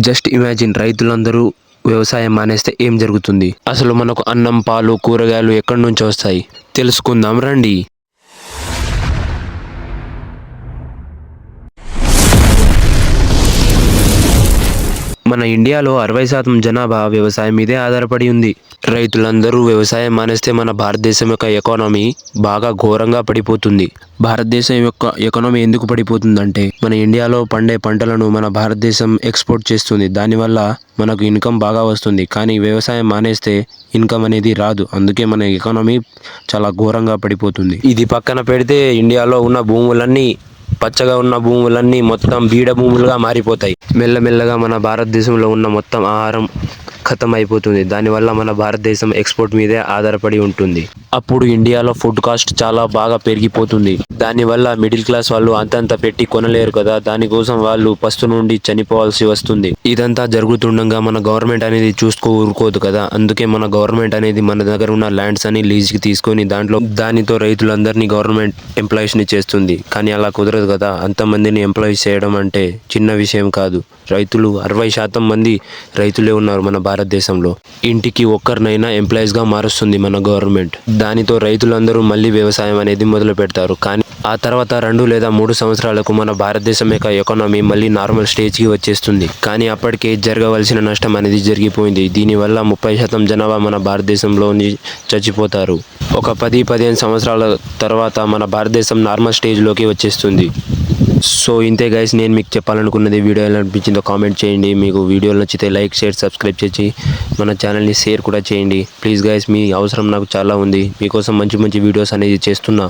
Just imagine, రైతులందరూ వ్యవసాయం మానేస్తే ఏం జరుగుతుంది? అసలు మనకు అన్నం, పాలు, కూరగాయలు ఎక్కడి నుంచి వస్తాయి? తెలుసుకుందాం రండి. మన ఇండియాలో 60% జనాభా వ్యవసాయం మీదే ఆధారపడి ఉంది. రైతులందరూ వ్యవసాయం మానేస్తే మన భారతదేశం యొక్క ఎకానమీ బాగా ఘోరంగా పడిపోతుంది. భారతదేశం యొక్క ఎకానమీ ఎందుకు పడిపోతుందంటే, మన ఇండియాలో పండే పంటలను మన భారతదేశం ఎక్స్పోర్ట్ చేస్తుంది. దానివల్ల మనకు ఇన్కమ్ బాగా వస్తుంది. కానీ వ్యవసాయం మానేస్తే ఇన్కమ్ అనేది రాదు. అందుకే మన ఎకానమీ చాలా ఘోరంగా పడిపోతుంది. ఇది పక్కన పెడితే ఇండియాలో ఉన్న భూములన్నీ, పచ్చగా ఉన్న భూములన్నీ మొత్తం బీడ భూములుగా మారిపోతాయి. మెల్లమెల్లగా మన భారతదేశంలో ఉన్న మొత్తం ఆహారం ఖతం అయిపోతుంది. దానివల్ల మన భారతదేశం ఎక్స్పోర్ట్ మీదే ఆధారపడి ఉంటుంది. అప్పుడు ఇండియాలో ఫుడ్ కాస్ట్ చాలా బాగా పెరిగిపోతుంది. దానివల్ల మిడిల్ క్లాస్ వాళ్ళు అంతంత పెట్టి కొనలేరు కదా, దానికోసం వాళ్ళు పస్తు నుండి చనిపోవాల్సి వస్తుంది. ఇదంతా జరుగుతుండగా మన గవర్నమెంట్ అనేది ఊరుకోదు కదా. అందుకే మన గవర్నమెంట్ అనేది మన దగ్గర ఉన్న ల్యాండ్స్ అని లీజ్కి తీసుకొని దానితో రైతులందరినీ గవర్నమెంట్ ఎంప్లాయీస్ని చేస్తుంది. కానీ అలా కుదరదు కదా. అంతమందిని ఎంప్లాయీస్ చేయడం అంటే చిన్న విషయం కాదు. రైతులు 60% మంది రైతులే ఉన్నారు మన భారతదేశంలో. ఇంటికి ఒక్కరినైనా ఎంప్లాయీస్గా మారుస్తుంది మన గవర్నమెంట్. దానితో రైతులందరూ మళ్ళీ వ్యవసాయం అనేది మొదలు పెడతారు. కానీ ఆ తర్వాత 2 లేదా 3 సంవత్సరాలకు మన భారతదేశం యొక్క ఎకానమీ మళ్ళీ నార్మల్ స్టేజ్కి వచ్చేస్తుంది. కానీ అప్పటికే జరగవలసిన నష్టం అనేది జరిగిపోయింది. దీనివల్ల 30% జనాభా మన భారతదేశంలో చచ్చిపోతారు. ఒక 10-15 సంవత్సరాల తర్వాత మన భారతదేశం నార్మల్ స్టేజ్లోకి వచ్చేస్తుంది. సో ఇంతే గైస్, నేను మీకు చెప్పాలనుకున్నది. వీడియో ఎలా అనిపించిందో కామెంట్ చేయండి. మీకు వీడియోలు నచ్చితే లైక్, షేర్, సబ్స్క్రైబ్ చేసి మన ఛానల్ని షేర్ కూడా చేయండి. ప్లీజ్ గైస్, మీ అవసరం నాకు చాలా ఉంది. మీకోసం మంచి మంచి వీడియోస్ అనేది చేస్తున్నా.